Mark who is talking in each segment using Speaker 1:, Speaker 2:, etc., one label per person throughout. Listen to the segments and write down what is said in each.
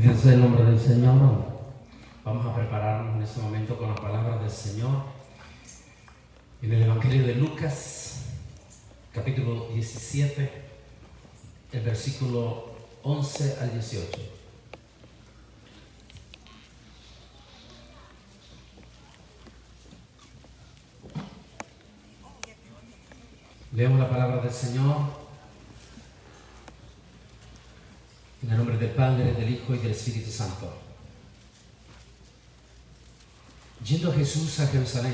Speaker 1: Bendito sea el nombre del Señor. Vamos a prepararnos en este momento con la palabra del Señor. En el Evangelio de Lucas, capítulo 17, el versículo 11 al 18. Leemos la palabra del Señor. En el nombre del Padre, del Hijo y del Espíritu Santo. Yendo Jesús a Jerusalén,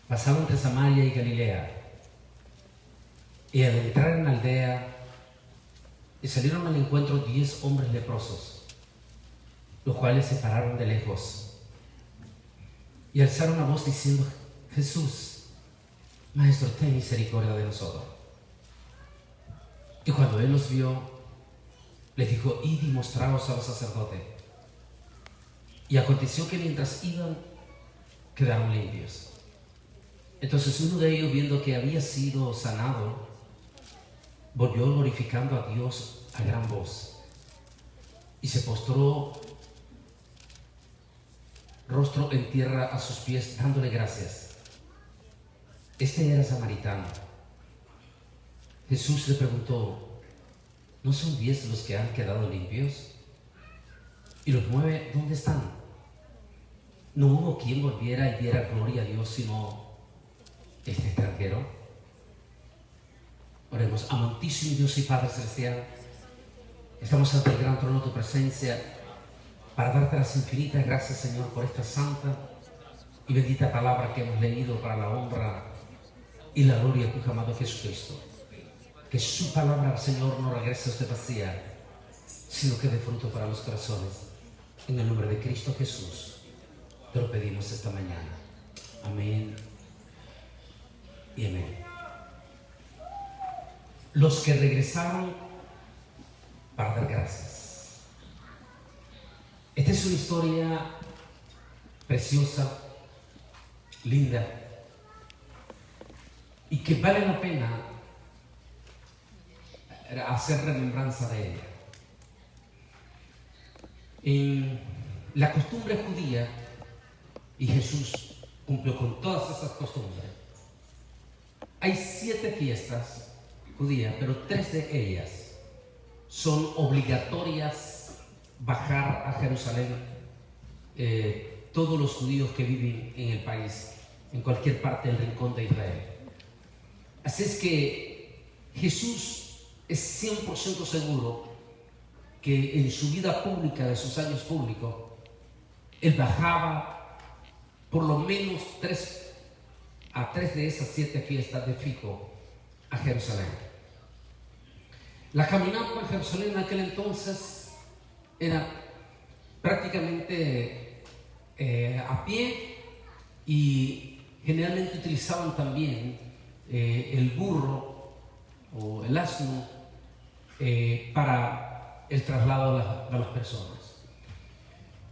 Speaker 1: pasaba entre Samaria y Galilea, y al entrar en la aldea, le salieron al encuentro 10 hombres leprosos, los cuales se pararon de lejos y alzaron la voz diciendo: Jesús, Maestro, ten misericordia de nosotros. Y cuando él los vio, les dijo: id y mostraos a los sacerdotes. Y aconteció que mientras iban, quedaron limpios. Entonces uno de ellos, viendo que había sido sanado, volvió glorificando a Dios a gran voz, y se postró rostro en tierra a sus pies, dándole gracias. Este era samaritano. Jesús le preguntó: ¿no son 10 los que han quedado limpios? ¿Y los 9 dónde están? No hubo quien volviera y diera gloria a Dios sino este extranjero. Oremos. Amantísimo Dios y Padre Celestial, estamos ante el gran trono de tu presencia para darte las infinitas gracias, Señor, por esta santa y bendita palabra que hemos leído para la honra y la gloria de tu Hijo amado Jesucristo. Que su palabra, Señor, no regrese a usted vacía, sino que dé fruto para los corazones. En el nombre de Cristo Jesús te lo pedimos esta mañana. Amén y amén. Los que regresaron para dar gracias. Esta es una historia preciosa, linda, y que vale la pena hacer remembranza de ella. En la costumbre judía, y Jesús cumplió con todas esas costumbres, hay 7 fiestas judías, pero 3 de ellas son obligatorias bajar a Jerusalén, todos los judíos que viven en el país, en cualquier parte del rincón de Israel. Así es que Jesús es 100% seguro que en su vida pública, de sus años públicos, él bajaba por lo menos 3 de esas 7 fiestas de fijo a Jerusalén. La caminata a Jerusalén en aquel entonces era prácticamente a pie, y generalmente utilizaban también el burro o el asno para el traslado de las personas.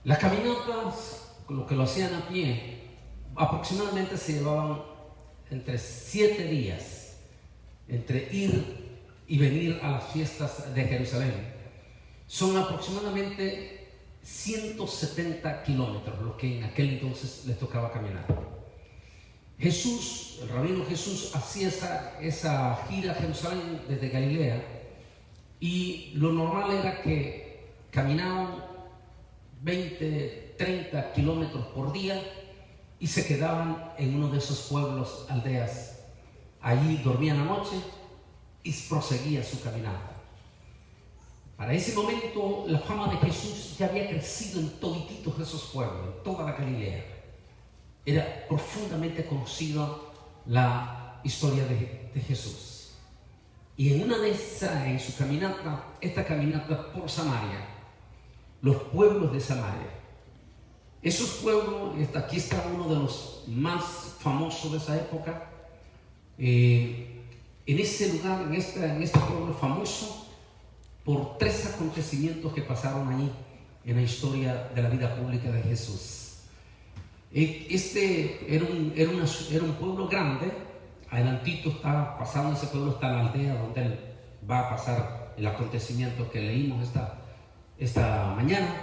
Speaker 1: Las caminatas, lo que lo hacían a pie, aproximadamente se llevaban entre 7 días, entre ir y venir a las fiestas de Jerusalén. Son aproximadamente 170 kilómetros lo que en aquel entonces les tocaba caminar. Jesús, el rabino Jesús, hacía esa gira a Jerusalén desde Galilea, y lo normal era que caminaban 20, 30 kilómetros por día y se quedaban en uno de esos pueblos, aldeas. Allí dormían la noche y proseguía su caminata. Para ese momento la fama de Jesús ya había crecido en todititos de esos pueblos, en toda la Galilea. Era profundamente conocida la historia de Jesús. Y en una de esas, en su caminata, esta caminata por Samaria, los pueblos de Samaria, esos pueblos, aquí está uno de los más famosos de esa época. En ese lugar, en este pueblo famoso, por 3 acontecimientos que pasaron allí en la historia de la vida pública de Jesús. Este era un pueblo grande. Adelantito está pasando ese pueblo, está la aldea donde él va a pasar el acontecimiento que leímos esta mañana.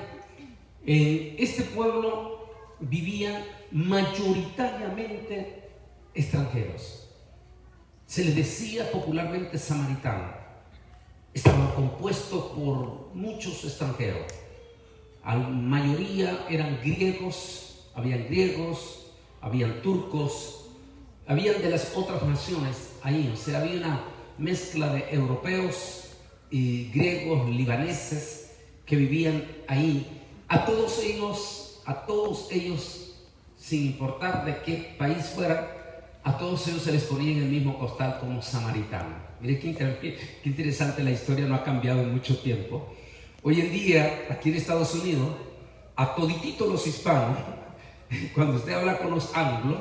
Speaker 1: En este pueblo vivían mayoritariamente extranjeros. Se les decía popularmente samaritano. Estaba compuesto por muchos extranjeros. La mayoría eran griegos, habían turcos, habían de las otras naciones ahí. O sea, había una mezcla de europeos y griegos, libaneses que vivían ahí. A todos ellos, sin importar de qué país fueran, a todos ellos se les ponía en el mismo costal como samaritano. Mire qué interesante, la historia no ha cambiado en mucho tiempo. Hoy en día, aquí en Estados Unidos, a todititos los hispanos, cuando usted habla con los anglos,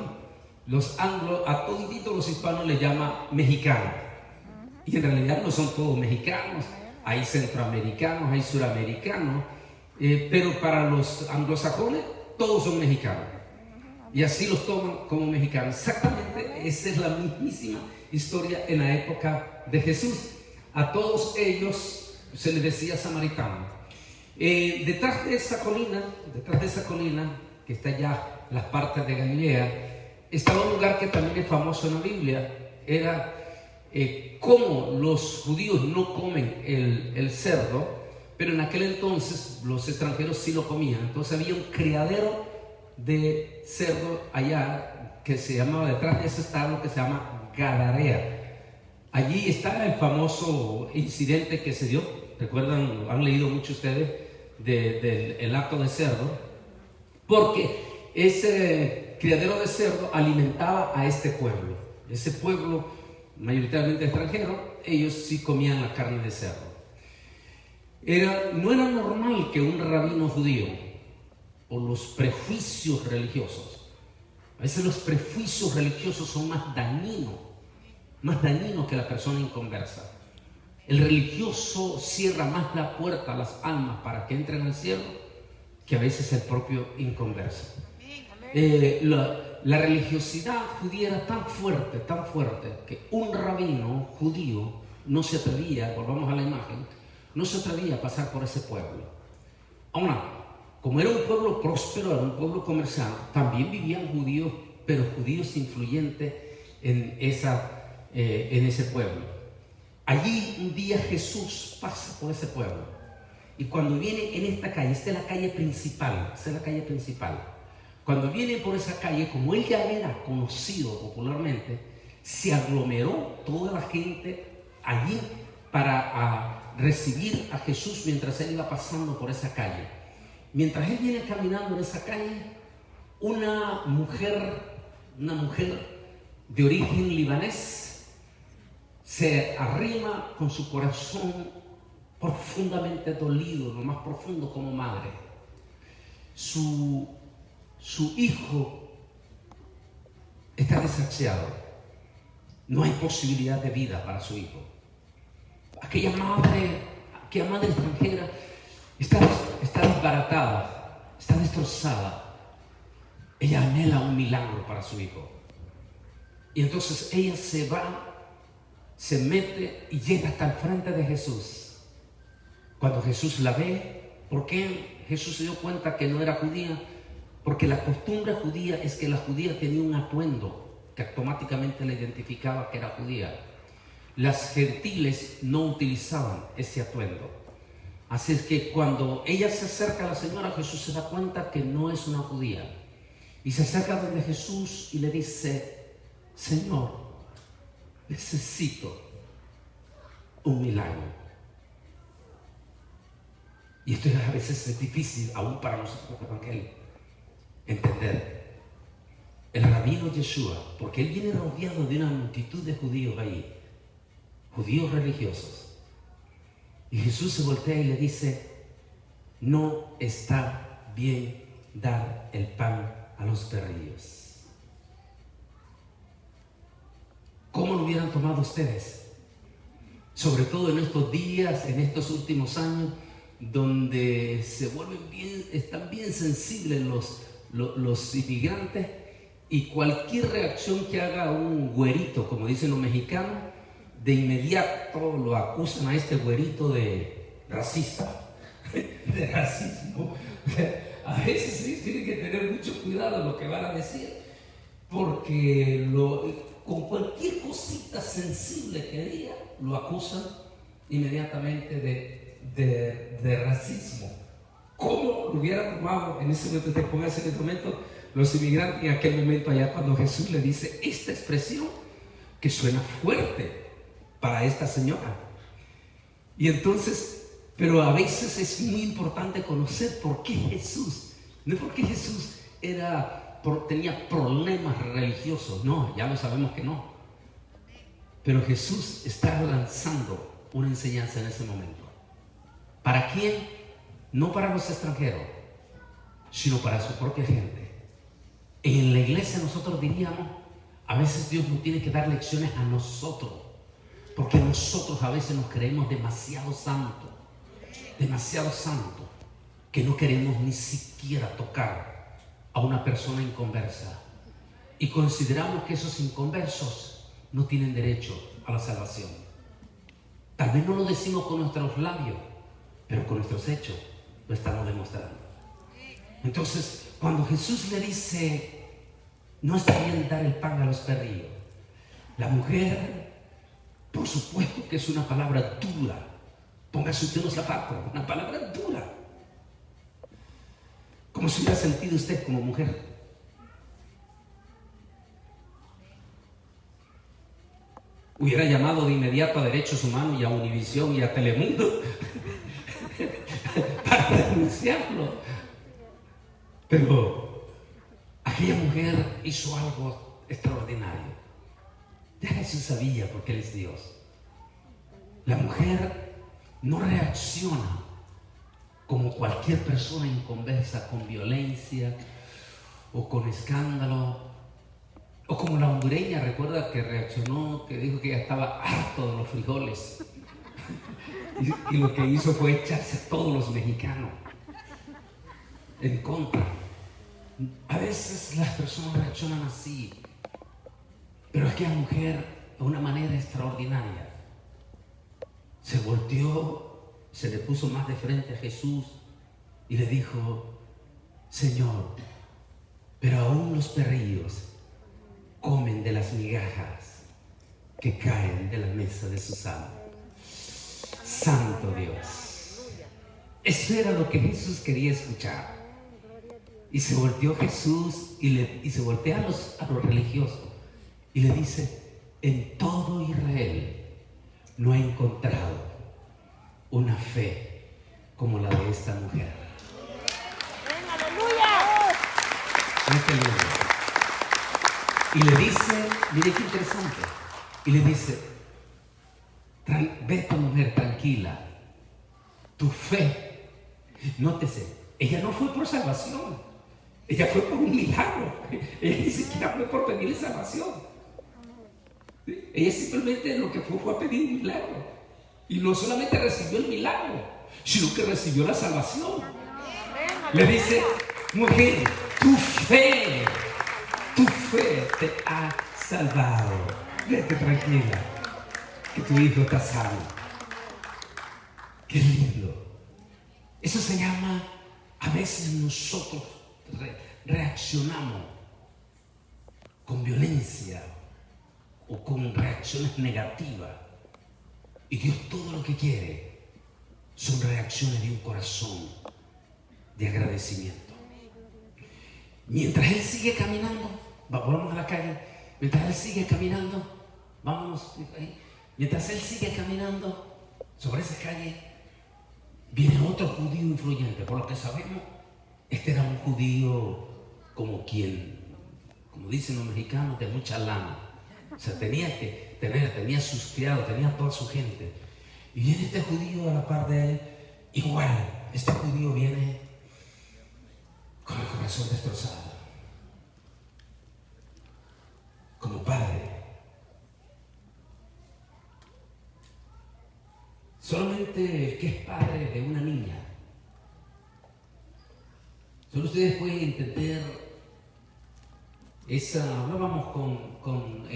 Speaker 1: a todititos los hispanos les llama mexicanos. Y en realidad no son todos mexicanos, hay centroamericanos, hay suramericanos, pero para los anglosajones todos son mexicanos. Y así los toman como mexicanos. Exactamente, esa es la mismísima historia en la época de Jesús. A todos ellos se les decía samaritano. Detrás de esa colina, que está allá en las partes de Galilea, estaba un lugar que también es famoso en la Biblia. Era como los judíos no comen el cerdo, pero en aquel entonces los extranjeros sí lo comían. Entonces había un criadero de cerdo allá que se llamaba, detrás de ese estado, que se llama Gadarea. Allí está el famoso incidente que se dio. Recuerdan, han leído mucho ustedes del acto de cerdo, porque ese criadero de cerdo alimentaba a este pueblo. Ese pueblo mayoritariamente extranjero, ellos sí comían la carne de cerdo. No era normal que un rabino judío, por los prejuicios religiosos, a veces los prejuicios religiosos son más dañinos que la persona inconversa. El religioso cierra más la puerta a las almas para que entren al cielo que a veces el propio inconverso. La religiosidad judía era tan fuerte que un rabino judío no se atrevía, volvamos a la imagen, no se atrevía a pasar por ese pueblo. Ahora, como era un pueblo próspero, era un pueblo comercial, también vivían judíos, pero judíos influyentes en ese pueblo. Allí un día Jesús pasa por ese pueblo, y cuando viene en esta calle, esta es la calle principal, cuando viene por esa calle, como él ya era conocido popularmente, se aglomeró toda la gente allí para recibir a Jesús mientras él iba pasando por esa calle. Mientras él viene caminando en esa calle, una mujer de origen libanés se arrima con su corazón profundamente dolido, lo más profundo como madre. Su hijo está desahuciado, no hay posibilidad de vida para su hijo. Aquella madre extranjera está desbaratada, está destrozada. Ella anhela un milagro para su hijo. Y entonces ella se va, se mete y llega hasta el frente de Jesús. Cuando Jesús la ve, ¿por qué Jesús se dio cuenta que no era judía? Porque la costumbre judía es que la judía tenía un atuendo que automáticamente le identificaba que era judía. Las gentiles no utilizaban ese atuendo. Así es que cuando ella se acerca a la señora, Jesús se da cuenta que no es una judía. Y se acerca donde Jesús y le dice: Señor, necesito un milagro. Y esto a veces es difícil, aún para nosotros evangélicos, entender. El rabino Yeshua, porque él viene rodeado de una multitud de judíos ahí, judíos religiosos. Y Jesús se voltea y le dice: no está bien dar el pan a los perrillos. ¿Cómo lo hubieran tomado ustedes? Sobre todo en estos días, en estos últimos años, donde están bien sensibles los inmigrantes, y cualquier reacción que haga un güerito, como dicen los mexicanos, de inmediato lo acusan a este güerito de racista. de racismo. A veces sí tienen que tener mucho cuidado en lo que van a decir, porque con cualquier cosita sensible que diga, lo acusan inmediatamente de racismo. ¿Cómo lo hubieran tomado en ese momento? Te pongas en ese momento los inmigrantes en aquel momento allá, cuando Jesús le dice esta expresión que suena fuerte para esta señora. Y entonces, pero a veces es muy importante conocer por qué Jesús, no porque Jesús tenía problemas religiosos, no, ya lo sabemos que no. Pero Jesús está lanzando una enseñanza en ese momento. ¿Para quién? No para los extranjeros, sino para su propia gente. En la iglesia nosotros diríamos, a veces Dios nos tiene que dar lecciones a nosotros, porque nosotros a veces nos creemos demasiado santos, que no queremos ni siquiera tocar a una persona inconversa. Y consideramos que esos inconversos no tienen derecho a la salvación. Tal vez no lo decimos con nuestros labios, pero con nuestros hechos lo estamos demostrando. Entonces, cuando Jesús le dice, no está bien dar el pan a los perrillos, la mujer, por supuesto que es una palabra dura. Póngase usted los zapatos, una palabra dura. ¿Cómo se hubiera sentido usted como mujer? Hubiera llamado de inmediato a Derechos Humanos y a Univisión y a Telemundo para denunciarlo. Pero aquella mujer hizo algo extraordinario. Ya Jesús sabía, porque Él es Dios. La mujer no reacciona como cualquier persona inconversa, con violencia o con escándalo, o como la hondureña, recuerda que reaccionó, que dijo que ya estaba harto de los frijoles y lo que hizo fue echarse a todos los mexicanos en contra. A veces las personas reaccionan así, pero aquella mujer, de una manera extraordinaria, se volteó, se le puso más de frente a Jesús y le dijo, Señor, pero aún los perrillos comen de las migajas que caen de la mesa de sus amos. Santo Dios. Eso era lo que Jesús quería escuchar. Y se volteó Jesús y se voltea a los religiosos y le dice, en todo Israel no he encontrado una fe como la de esta mujer.
Speaker 2: ¡Aleluya!
Speaker 1: Y le dice, mire qué interesante, y le dice, ve tu mujer tranquila, tu fe, nótese, ella no fue por salvación, ella fue por un milagro, ella ni siquiera fue por pedirle salvación, ella simplemente lo que fue a pedir un milagro, y no solamente recibió el milagro, sino que recibió la salvación. Le dice, mujer, tu fe te ha salvado. Vete tranquila, que tu hijo está sano. Qué lindo. Eso se llama, a veces nosotros reaccionamos con violencia o con reacciones negativas. Y Dios todo lo que quiere son reacciones de un corazón de agradecimiento. Mientras Él sigue caminando, vamos a la calle, mientras Él sigue caminando, vámonos ahí. Mientras Él sigue caminando sobre esa calle, viene otro judío influyente. Por lo que sabemos, este era un judío como dicen los mexicanos, de mucha lana. O sea, tenía sus criados, tenía toda su gente. Y viene este judío a la par de él, igual, este judío viene con el corazón destrozado, como padre. Solamente el que es padre de una niña, solo ustedes pueden entender esa. Hablábamos con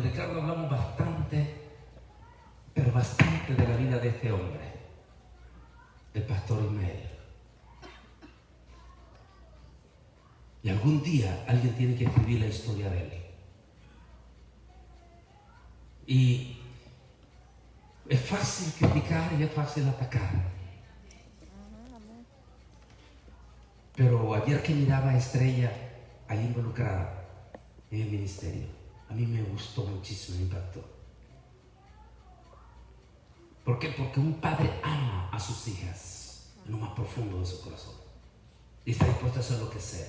Speaker 1: Ricardo, hablamos bastante, pero bastante de la vida de este hombre. del pastor Ismael. Y algún día alguien tiene que escribir la historia de él. Y es fácil criticar y es fácil atacar. Pero ayer que miraba a Estrella ahí involucrada en el ministerio, a mí me gustó muchísimo, me impactó. ¿Por qué? Porque un padre ama a sus hijas en lo más profundo de su corazón y está dispuesto a hacer lo que sea.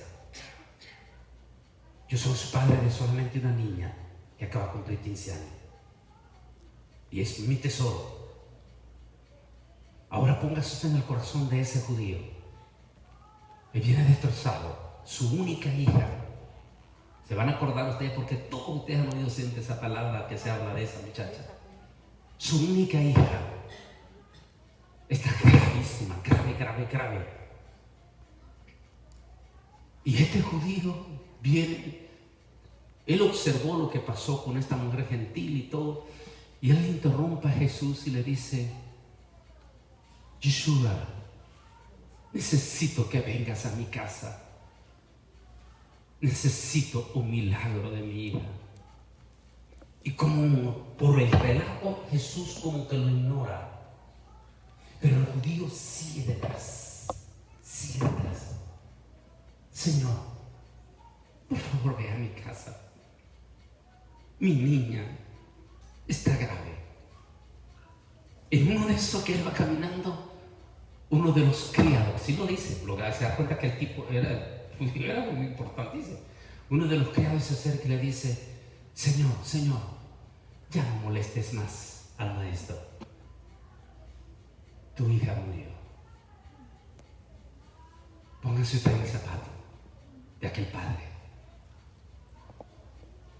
Speaker 1: Yo soy su padre de solamente una niña que acaba de cumplir 15 años y es mi tesoro. Ahora póngase usted en el corazón de ese judío. Él viene destrozado, su única hija. Se van a acordar ustedes porque todos ustedes han oído siempre esa palabra que se habla de esa muchacha. Su única hija está gravísima, grave. Y este judío viene, él observó lo que pasó con esta mujer gentil y todo, y él interrumpe a Jesús y le dice: Yeshua, necesito que vengas a mi casa. Necesito un milagro de mi hija. Y como por el relajo, Jesús como que lo ignora. Pero el judío sigue detrás. Señor, por favor, ve a mi casa. Mi niña está grave. En uno de esos que él va caminando, uno de los criados, si lo dice, se da cuenta que el tipo era muy importantísimo. Uno de los criados se acerca y le dice: Señor, ya no molestes más al maestro. Tu hija murió. Póngase usted en el zapato de aquel padre.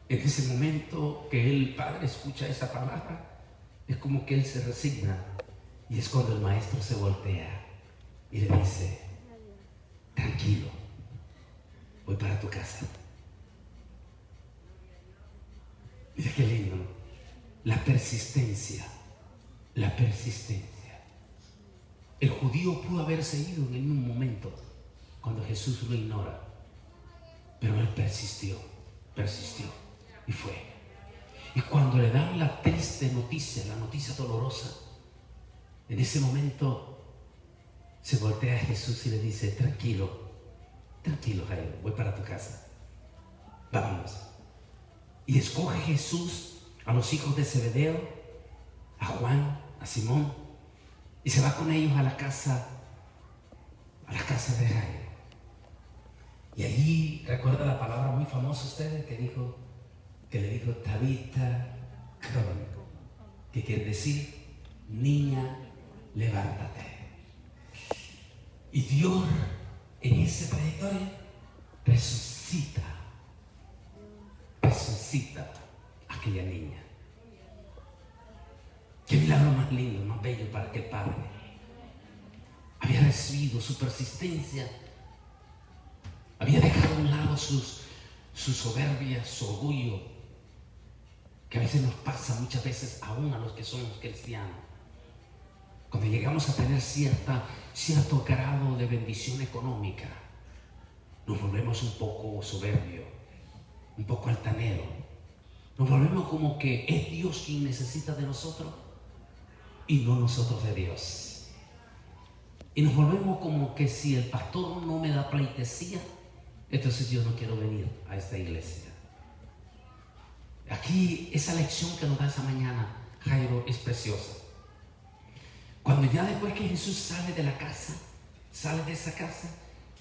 Speaker 1: En ese momento que el padre escucha esa palabra, es como que él se resigna, y es cuando el maestro se voltea y le dice: tranquilo, voy para tu casa. Mira qué lindo, ¿no? La persistencia. El judío pudo haberse ido en un momento cuando Jesús lo ignora, pero él persistió y fue. Y cuando le dan la triste noticia, la noticia dolorosa, en ese momento se voltea a Jesús y le dice: tranquilo Jairo, voy para tu casa, vámonos. Y escoge Jesús a los hijos de Zebedeo, a Juan, a Simón, y se va con ellos a la casa de Jairo. Y allí recuerda la palabra muy famosa ustedes que le dijo Tabita Crum, que quiere decir: niña, levántate. Y Dios en esa trayectoria resucita a aquella niña. Qué milagro más lindo, más bello para aquel padre. Había recibido su persistencia, había dejado a un lado su soberbia, su orgullo, que a veces nos pasa muchas veces aún a los que somos cristianos. Cuando llegamos a tener cierto grado de bendición económica, nos volvemos un poco soberbios, un poco altaneros. Nos volvemos como que es Dios quien necesita de nosotros y no nosotros de Dios. Y nos volvemos como que si el pastor no me da pleitesía, entonces yo no quiero venir a esta iglesia. Aquí esa lección que nos da esa mañana Jairo es preciosa. Cuando ya después que Jesús sale de esa casa,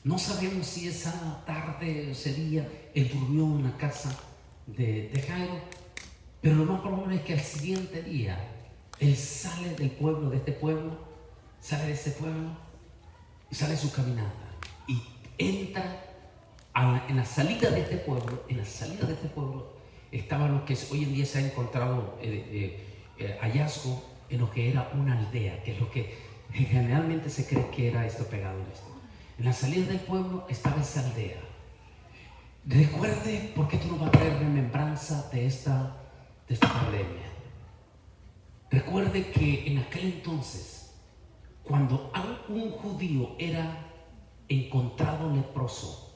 Speaker 1: no sabemos si esa tarde o ese día él durmió en la casa de Jairo, pero lo más probable es que al siguiente día él sale del pueblo, sale de ese pueblo y sale su caminata y entra en la salida de este pueblo. Estaba lo que hoy en día se ha encontrado hallazgo en lo que era una aldea, que es lo que generalmente se cree que era esto pegado en esto. En la salida del pueblo estaba esa aldea. Recuerde, porque esto nos va a traer remembranza de esta pandemia. Recuerde que en aquel entonces Cuando un judío era encontrado leproso,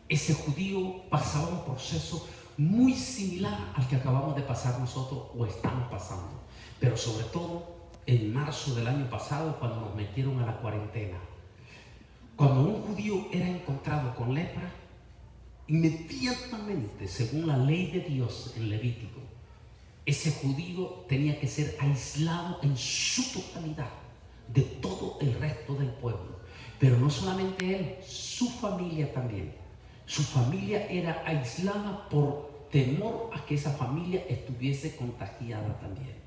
Speaker 1: ese judío pasaba un proceso muy similar al que acabamos de pasar nosotros o estamos pasando, pero sobre todo en marzo del año pasado, cuando nos metieron a la cuarentena. Cuando un judío era encontrado con lepra, inmediatamente, según la ley de Dios en Levítico, ese judío tenía que ser aislado en su totalidad de todo el resto del pueblo. Pero no solamente él, su familia también. Su familia era aislada por temor a que esa familia estuviese contagiada también.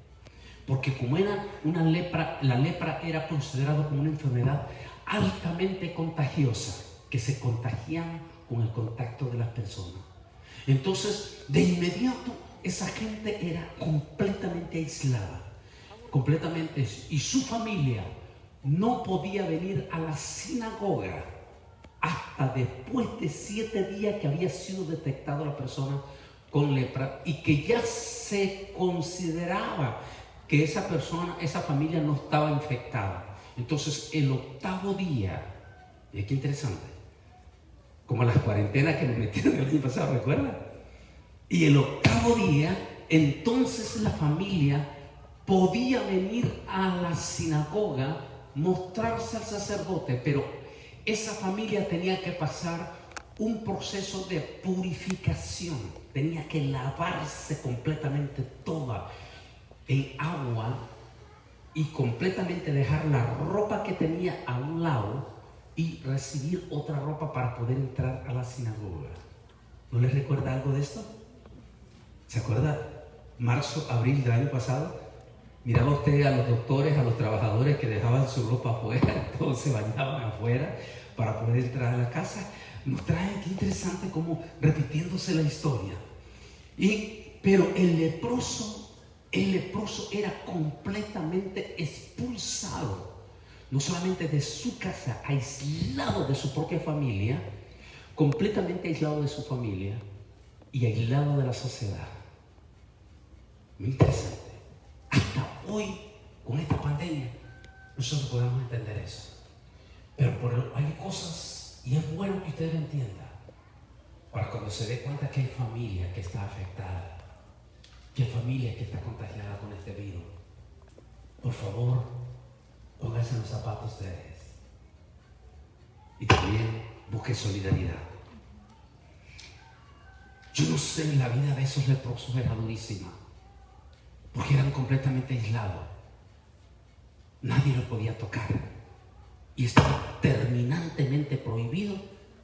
Speaker 1: Porque como era una lepra, la lepra era considerada como una enfermedad altamente contagiosa, que se contagiaba con el contacto de las personas. Entonces, de inmediato, esa gente era completamente aislada, completamente, y su familia no podía venir a la sinagoga hasta después de 7 días que había sido detectada la persona con lepra y que ya se consideraba que esa persona, esa familia no estaba infectada. Entonces, el 8º día, y qué interesante, como las cuarentenas que nos metieron el año pasado, ¿recuerdan? Y el 8º día, entonces la familia podía venir a la sinagoga, mostrarse al sacerdote, pero esa familia tenía que pasar un proceso de purificación, tenía que lavarse completamente toda en agua y completamente dejar la ropa que tenía a un lado y recibir otra ropa para poder entrar a la sinagoga. ¿No les recuerda algo de esto? ¿Se acuerda? Marzo, abril del año pasado, miraba usted a los doctores, a los trabajadores que dejaban su ropa afuera, todos se bañaban afuera para poder entrar a la casa. Nos trae, qué interesante, como repitiéndose la historia. Pero el leproso era completamente expulsado, no solamente de su casa, aislado de su propia familia, completamente aislado de su familia y aislado de la sociedad. Muy interesante. Hasta hoy, con esta pandemia, nosotros podemos entender eso. Pero hay cosas, y es bueno que usted lo entienda, para cuando se dé cuenta que hay familia que está afectada, que hay familia que está contagiada con este virus. Por favor, pónganse en los zapatos de ellos. Y también busque solidaridad. Yo no sé, la vida de esos leprosos era durísima, porque eran completamente aislados. Nadie los podía tocar. Y estaba terminantemente prohibido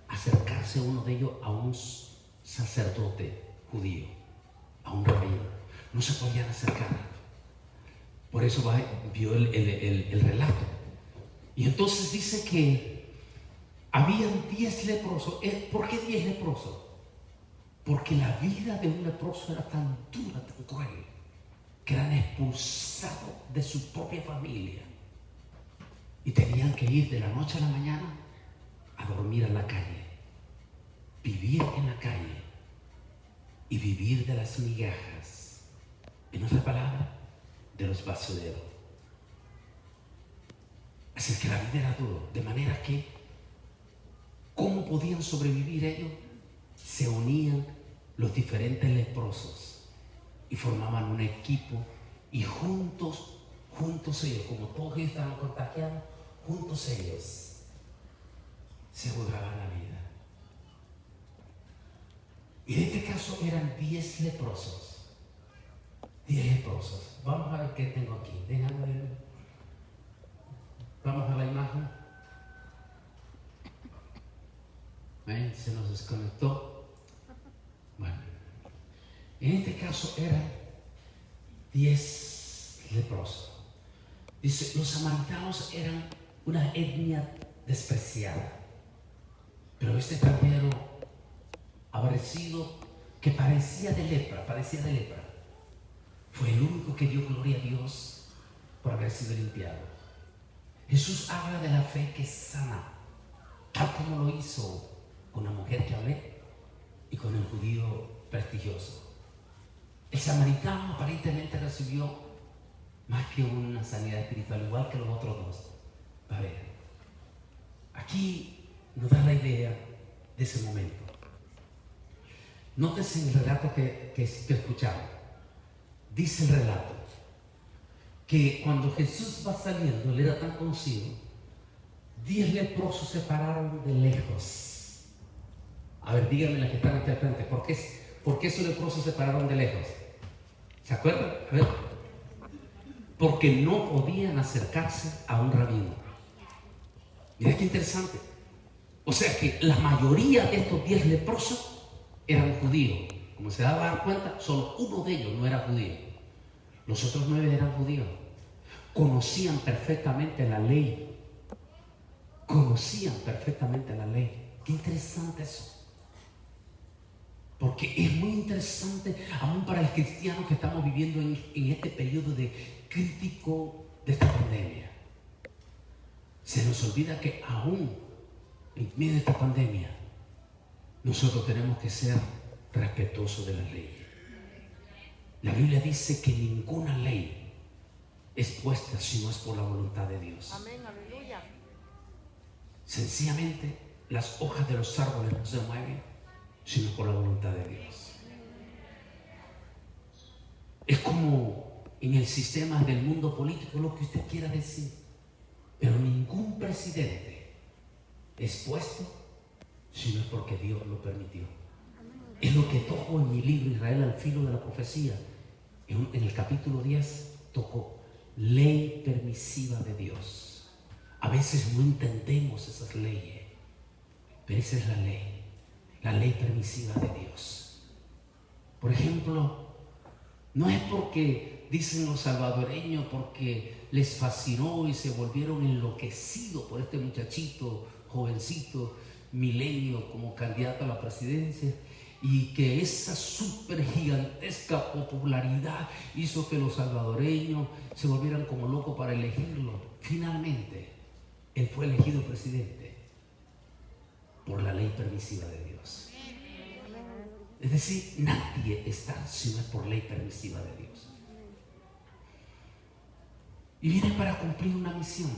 Speaker 1: acercarse uno de ellos a un sacerdote judío, a un rabino. No se podían acercar. Por eso vio el relato. Y entonces dice que habían 10 leprosos. ¿Por qué 10 leprosos? Porque la vida de un leproso era tan dura, tan cruel, que eran expulsados de su propia familia. Y tenían que ir de la noche a la mañana a dormir en la calle, vivir en la calle y vivir de las migajas. En otra palabra, de los basureros. Así que la vida era dura, de manera que, ¿cómo podían sobrevivir ellos? Se unían los diferentes leprosos y formaban un equipo, y juntos ellos, como todos ellos estaban contagiados, juntos ellos se jugaban la vida. Y en este caso eran 10 leprosos. 10 leprosos. Vamos a ver qué tengo aquí. Déjame ver. Vamos a la imagen. ¿Ven? Se nos desconectó. Bueno, en este caso eran 10 leprosos. Dice, los samaritanos eran una etnia despreciada. Pero este extranjero aborrecido, que parecía de lepra, fue el único que dio gloria a Dios por haber sido limpiado. Jesús habla de la fe que sana, tal como lo hizo con la mujer que hablé y con el judío prestigioso. El samaritano aparentemente recibió más que una sanidad espiritual, igual que los otros dos. A ver, aquí nos da la idea de ese momento. Nótese el relato que escuchamos. Dice el relato que cuando Jesús va saliendo, él era tan conocido, 10 leprosos se pararon de lejos. A ver, díganme las que están aquí al frente, ¿por qué esos leprosos se pararon de lejos? ¿Se acuerdan? A ver. Porque no podían acercarse a un rabino. Mira qué interesante. O sea que la mayoría de estos 10 leprosos eran judíos. Como se daban cuenta, solo uno de ellos no era judío. Los otros 9 eran judíos. Conocían perfectamente la ley. Conocían perfectamente la ley. Qué interesante eso. Porque es muy interesante, aún para el cristiano que estamos viviendo en este periodo de crítico de esta pandemia. Se nos olvida que aún en medio de esta pandemia, nosotros tenemos que ser respetuosos de la ley. La Biblia dice que ninguna ley es puesta si no es por la voluntad de Dios.
Speaker 2: Amén, aleluya.
Speaker 1: Sencillamente, las hojas de los árboles no se mueven sino por la voluntad de Dios. Es como en el sistema del mundo político, lo que usted quiera decir, pero ningún presidente es puesto si no es porque Dios lo permitió. Es lo que toco en mi libro Israel al filo de la profecía. En el capítulo 10 tocó ley permisiva de Dios. A veces no entendemos esas leyes, pero esa es la ley permisiva de Dios. Por ejemplo, no es porque, dicen los salvadoreños, porque les fascinó y se volvieron enloquecidos por este muchachito, jovencito, milenio, como candidato a la presidencia, y que esa súper gigantesca popularidad hizo que los salvadoreños se volvieran como locos para elegirlo. Finalmente, él fue elegido presidente por la ley permisiva de Dios. Es decir, nadie está si no es por ley permisiva de Dios. Y viene para cumplir una misión,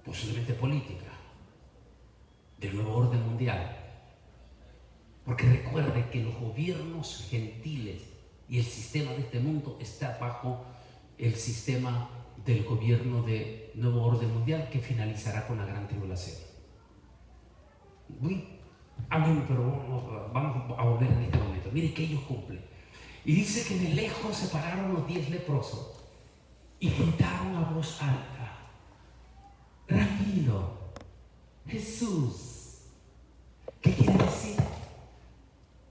Speaker 1: posiblemente política, del nuevo orden mundial. Porque recuerde que los gobiernos gentiles y el sistema de este mundo está bajo el sistema del gobierno de nuevo orden mundial, que finalizará con la gran tribulación. Pero vamos a volver en este momento. Mire que ellos cumplen. Y dice que de lejos se pararon los 10 leprosos y gritaron a voz alta: Rabino, Jesús. ¿Qué quiere decir?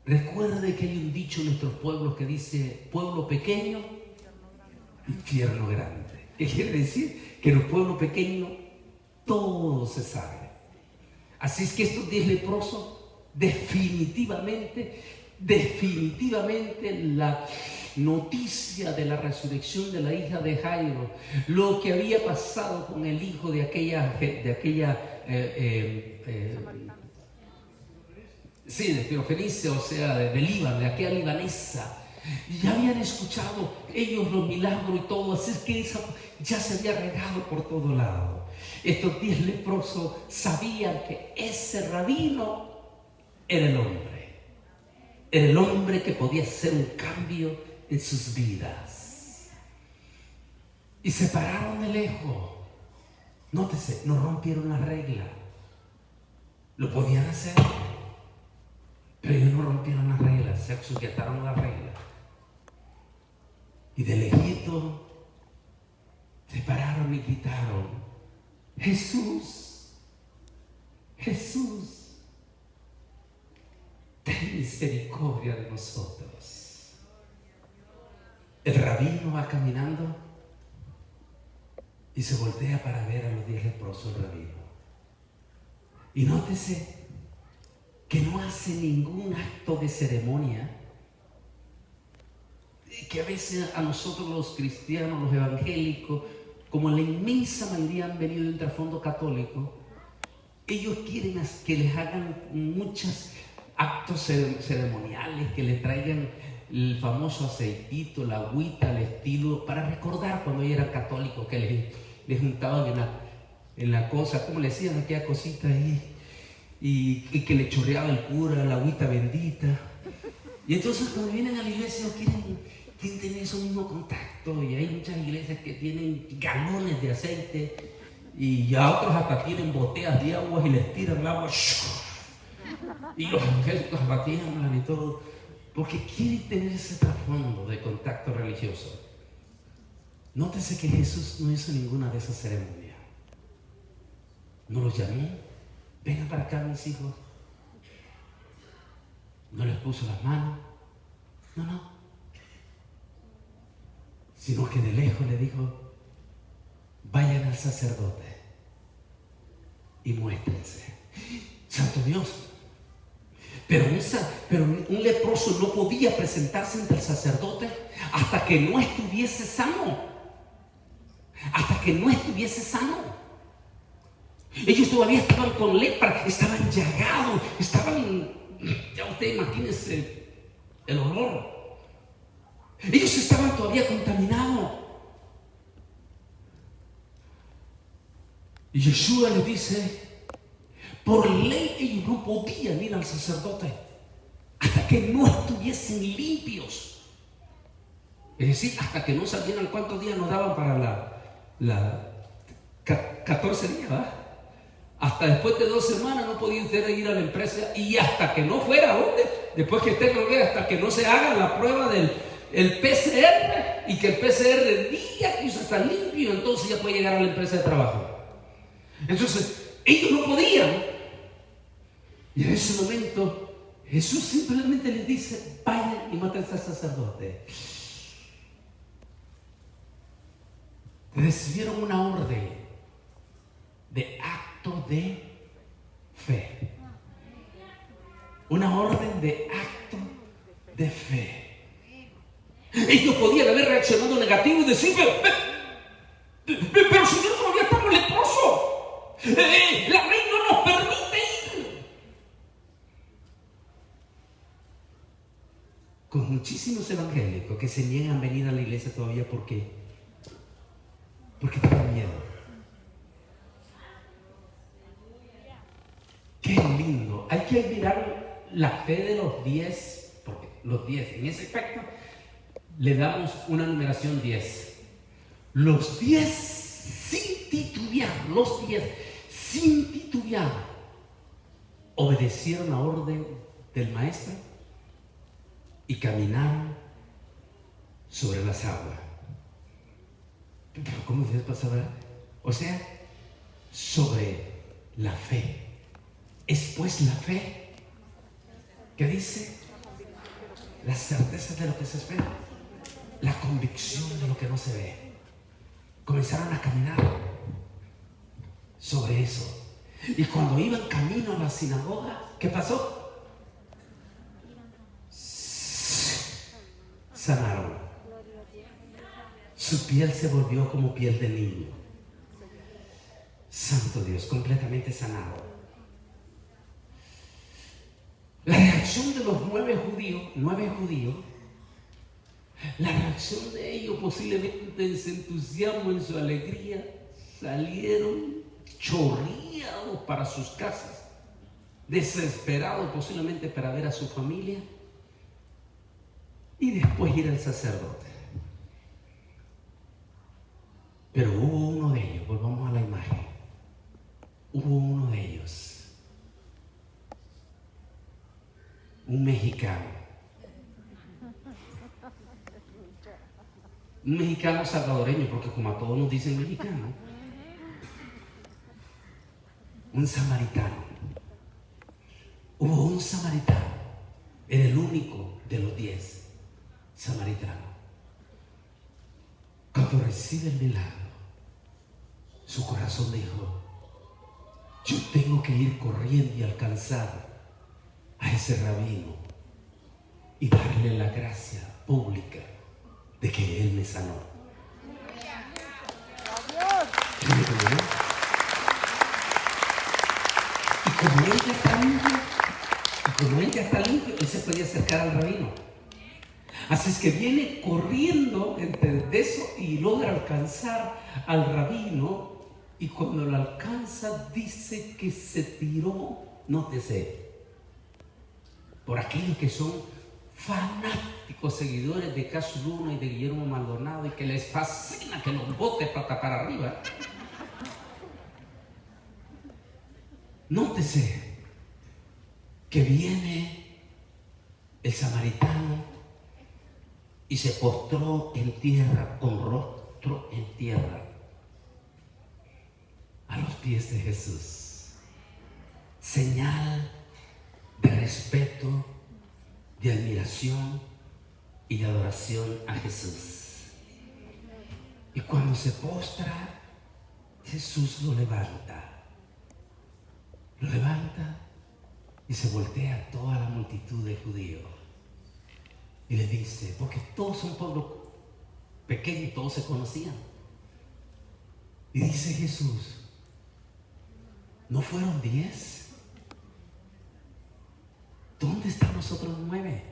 Speaker 1: Recuerde que hay un dicho en nuestros pueblos que dice: pueblo pequeño, infierno grande. ¿Qué quiere decir? Que en los pueblos pequeños todo se sabe. Así es que estos 10 leprosos definitivamente la noticia de la resurrección de la hija de Jairo, lo que había pasado con el hijo de aquella de Teofenice, o sea, de Líbano, de aquella libanesa. Ya habían escuchado ellos los milagros y todo, así es que eso ya se había regado por todo lado. Estos 10 leprosos sabían que ese rabino era el hombre que podía hacer un cambio en sus vidas. Y se pararon de lejos. Nótese, no rompieron la regla. Lo podían hacer, pero ellos no rompieron las reglas, se sujetaron a la regla. Y de lejito se pararon y gritaron: Jesús, Jesús, ten misericordia de nosotros. El rabino va caminando y se voltea para ver a los 10 leprosos del rabino. Y nótese que no hace ningún acto de ceremonia, que a veces a nosotros los cristianos, los evangélicos, como la inmensa mayoría han venido de un trasfondo católico, ellos quieren que les hagan muchos actos ceremoniales, que les traigan el famoso aceitito, la agüita, el estilo, para recordar cuando ellos eran católicos, que le juntaban en la cosa, ¿cómo le decían? Aquella cosita ahí, y que le chorreaba el cura, la agüita bendita. Y entonces cuando vienen a la iglesia quieren tener ese mismo contacto, y hay muchas iglesias que tienen galones de aceite, y a otros hasta tienen botellas de agua y les tiran el agua, y los evangélicos hasta tiemblan y todo, porque quieren tener ese trasfondo de contacto religioso. Nótese que Jesús no hizo ninguna de esas ceremonias. No los llamó, vengan para acá mis hijos. No les puso las manos, no. Sino que de lejos le dijo, vayan al sacerdote y muéstrense. Santo Dios. Pero un leproso no podía presentarse ante el sacerdote hasta que no estuviese sano. Hasta que no estuviese sano. Ellos todavía estaban con lepra, estaban llagados, ya usted imagínese el horror. Ellos estaban todavía contaminados. Y Yeshua les dice, por ley ellos no podían ir al sacerdote hasta que no estuviesen limpios. Es decir, hasta que no salieran. ¿Cuántos días nos daban para la 14 días, ¿verdad? Hasta después de 2 semanas no podía usted ir a la empresa, y hasta que no fuera, ¿dónde? Después que usted lo vea, hasta que no se haga la prueba del PCR, y que el PCR diga que usted está limpio, entonces ya puede llegar a la empresa de trabajo. Entonces, ellos no podían. Y en ese momento, Jesús simplemente les dice, vayan y mátense al sacerdote. Recibieron una orden de acto de fe. Una orden de acto de fe. Ellos podían haber reaccionado negativo y decir, pero Señor, todavía estamos leprosos. La ley no nos permite ir. Con muchísimos evangélicos que se niegan a venir a la iglesia todavía porque tienen miedo. Qué lindo. Hay que admirar la fe de los 10, porque los 10 en ese aspecto le damos una numeración 10. Los 10 sin titubear, obedecieron la orden del maestro y caminaron sobre las aguas. Pero ¿cómo ustedes pasaban? O sea, sobre la fe. Es pues la fe que dice la certeza de lo que se espera, la convicción de lo que no se ve. Comenzaron a caminar sobre eso. Y cuando iban camino a la sinagoga, ¿qué pasó? Sanaron. Su piel se volvió como piel de niño. Santo Dios, completamente sanado. La reacción de los 9 judíos, la reacción de ellos posiblemente en su entusiasmo, en su alegría, salieron chorreados para sus casas, desesperados posiblemente para ver a su familia y después ir al sacerdote. Pero hubo uno de ellos, volvamos a la imagen, hubo uno de ellos, un mexicano salvadoreño, porque como a todos nos dicen mexicano, un samaritano. Hubo un samaritano, era el único de los 10 samaritanos. Cuando recibe el milagro, su corazón dijo, yo tengo que ir corriendo y alcanzar a ese rabino y darle la gracia pública de que él me sanó. Y como él ya está limpio, él se podía acercar al rabino. Así es que viene corriendo entre eso y logra alcanzar al rabino. Y cuando lo alcanza, dice que se tiró, nótese, por aquellos que son fanáticos seguidores de Casu Luna y de Guillermo Maldonado y que les fascina que los bote pata para arriba. Nótese que viene el samaritano y se postró en tierra, con rostro en tierra, a los pies de Jesús. Señal de respeto, de admiración y de adoración a Jesús. Y cuando se postra, Jesús lo levanta y se voltea a toda la multitud de judíos y le dice, porque todos son pueblo pequeño y todos se conocían, y dice Jesús, ¿no fueron 10? ¿Dónde están los otros 9?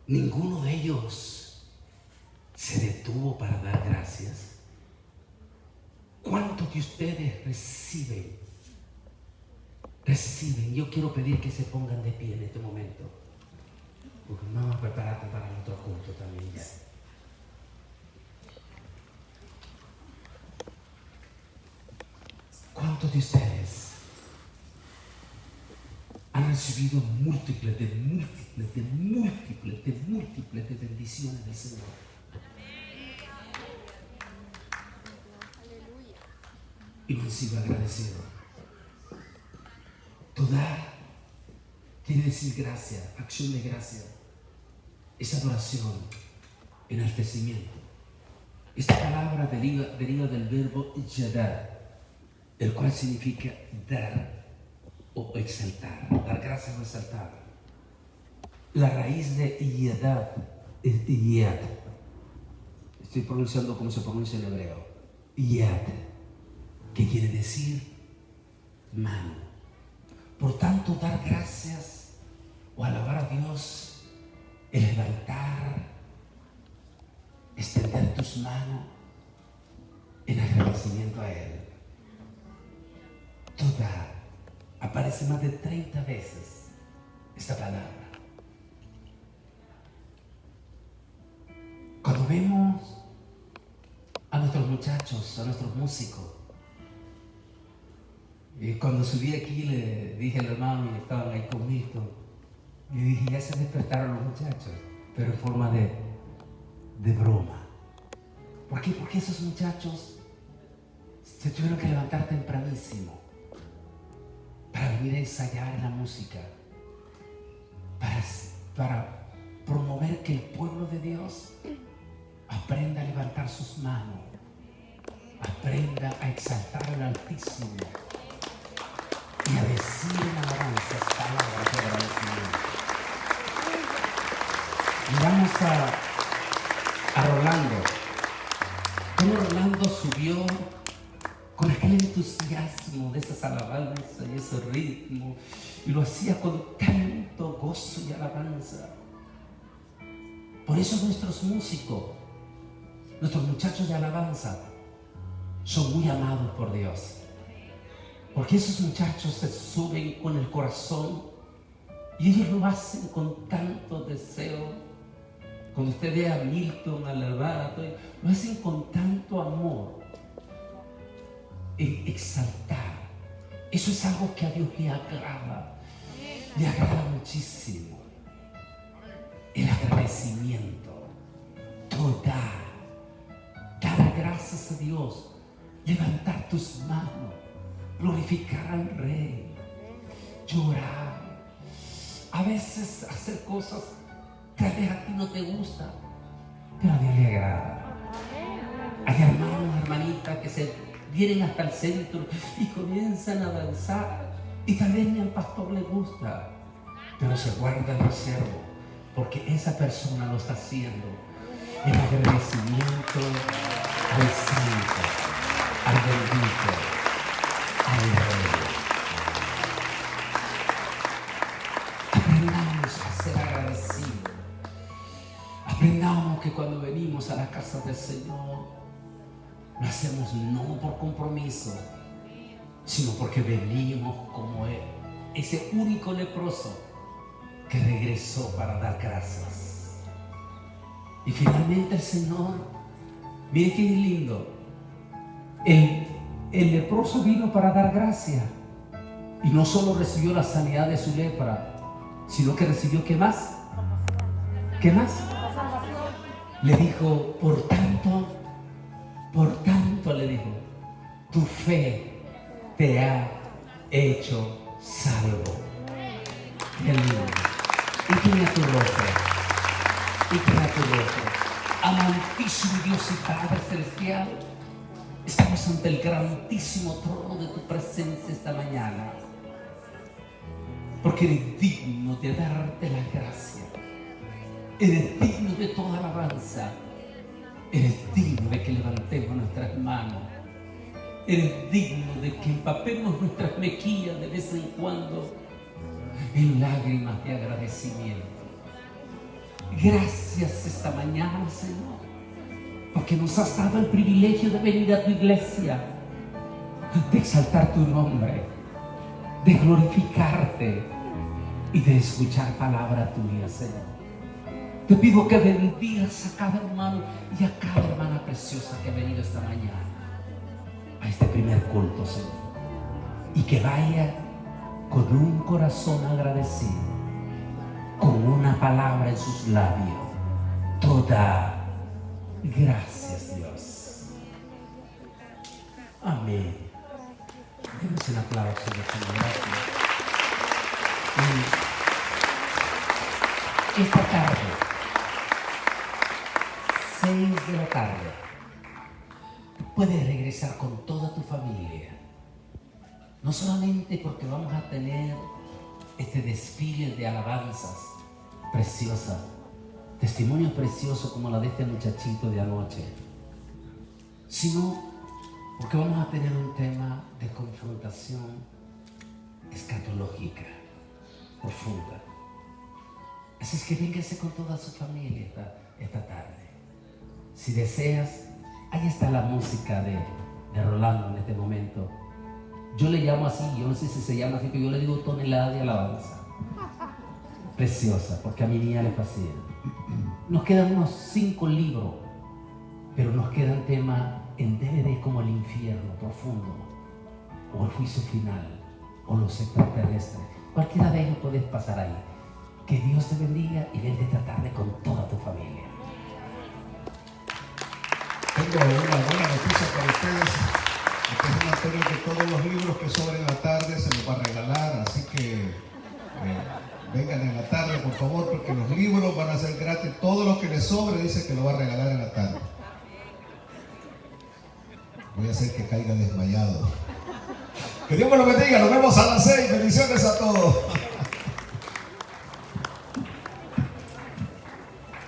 Speaker 1: Ninguno de ellos se detuvo para dar gracias. ¿Cuántos de ustedes reciben? Yo quiero pedir que se pongan de pie en este momento, porque vamos a prepararte para el otro culto también ya. ¿Cuántos de ustedes han recibido múltiples de bendiciones del Señor? Y lo han sido agradecidos. Dar quiere decir gracia, acción de gracia. Es adoración, enaltecimiento. Esta palabra deriva del verbo yadar, el cual significa dar o exaltar, dar gracias o exaltar. La raíz de yadad es yad. Estoy pronunciando como se pronuncia en hebreo. Yad, que quiere decir mano. Por tanto, dar gracias o alabar a Dios, el levantar, extender tus manos en agradecimiento a Él. Toda, aparece más de 30 veces esta palabra. Cuando vemos a nuestros muchachos, a nuestros músicos, y cuando subí aquí le dije al hermano y estaban ahí con Milton, y dije, ya se despertaron los muchachos, pero en forma de broma. ¿Por qué? Porque esos muchachos se tuvieron que levantar tempranísimo para venir a ensayar en la música, para promover que el pueblo de Dios aprenda a levantar sus manos, aprenda a exaltar al Altísimo y a decir en alabanzas palabras de agradecimiento. Miramos a Rolando. Como Rolando subió con aquel entusiasmo de esas alabanzas y ese ritmo, y lo hacía con tanto gozo y alabanza. Por eso nuestros músicos, nuestros muchachos de alabanza, son muy amados por Dios. Porque esos muchachos se suben con el corazón y ellos lo hacen con tanto deseo. Cuando usted ve a Milton, a alabar, lo hacen con tanto amor en exaltar. Eso es algo que a Dios le agrada muchísimo. El agradecimiento, dar gracias a Dios, levantar tus manos, glorificar al Rey, llorar, a veces hacer cosas que a veces a ti no te gustan, pero a Dios le agrada. Hay hermanos, hermanitas que se vienen hasta el centro y comienzan a danzar y tal vez ni al pastor le gusta, pero se guarda el reservo porque esa persona lo está haciendo en agradecimiento al Santo, al bendito, al Rey. Aprendamos a ser agradecidos. lo hacemos no por compromiso, sino porque venimos como ese único leproso que regresó para dar gracias. Y finalmente el Señor, mire qué lindo, el leproso vino para dar gracia, y no solo recibió la sanidad de su lepra, sino que recibió, ¿qué más? ¿Qué más? Le dijo, por tanto, le dijo, tu fe te ha hecho salvo. Qué lindo. Inclina tu rostro. Inclina tu rostro. Amantísimo Dios y Padre Celestial, estamos ante el grandísimo trono de tu presencia esta mañana, porque eres digno de darte la gracia. Eres digno de toda alabanza. Eres digno de que levantemos nuestras manos. Eres digno de que empapemos nuestras mejillas de vez en cuando en lágrimas de agradecimiento. Gracias esta mañana, Señor, porque nos has dado el privilegio de venir a tu iglesia, de exaltar tu nombre, de glorificarte y de escuchar palabra tuya, Señor. Te pido que bendigas a cada hermano y a cada hermana preciosa que ha venido esta mañana a este primer culto, Señor, y que vaya con un corazón agradecido, con una palabra en sus labios. Toda gracias, Dios. Amén. Demos un aplauso, Señor. Gracias. Y esta tarde, 6 de la tarde, puedes regresar con toda tu familia. No solamente porque vamos a tener este desfile de alabanzas preciosas, testimonios preciosos como la de este muchachito de anoche, sino porque vamos a tener un tema de confrontación escatológica profunda. Así es que véngase con toda su familia esta tarde. Si deseas, ahí está la música de Rolando en este momento. Yo le llamo así, yo no sé si se llama así, pero yo le digo tonelada de alabanza. Preciosa, porque a mi niña le fascina. Nos quedan unos 5 libros, pero nos quedan temas en DVD como el infierno profundo, o el juicio final, o los extraterrestres. Cualquiera de ellos puedes pasar ahí. Que Dios te bendiga y vente esta tarde con toda tu familia.
Speaker 2: Tengo una buena noticia para ustedes. Este es una serie de todos los libros que sobren en la tarde se los va a regalar, así que vengan en la tarde, por favor, porque los libros van a ser gratis. Todo lo que les sobre dice que lo va a regalar en la tarde. Voy a hacer que caiga desmayado. Que Dios me lo bendiga. Nos vemos a las 6. Bendiciones a todos.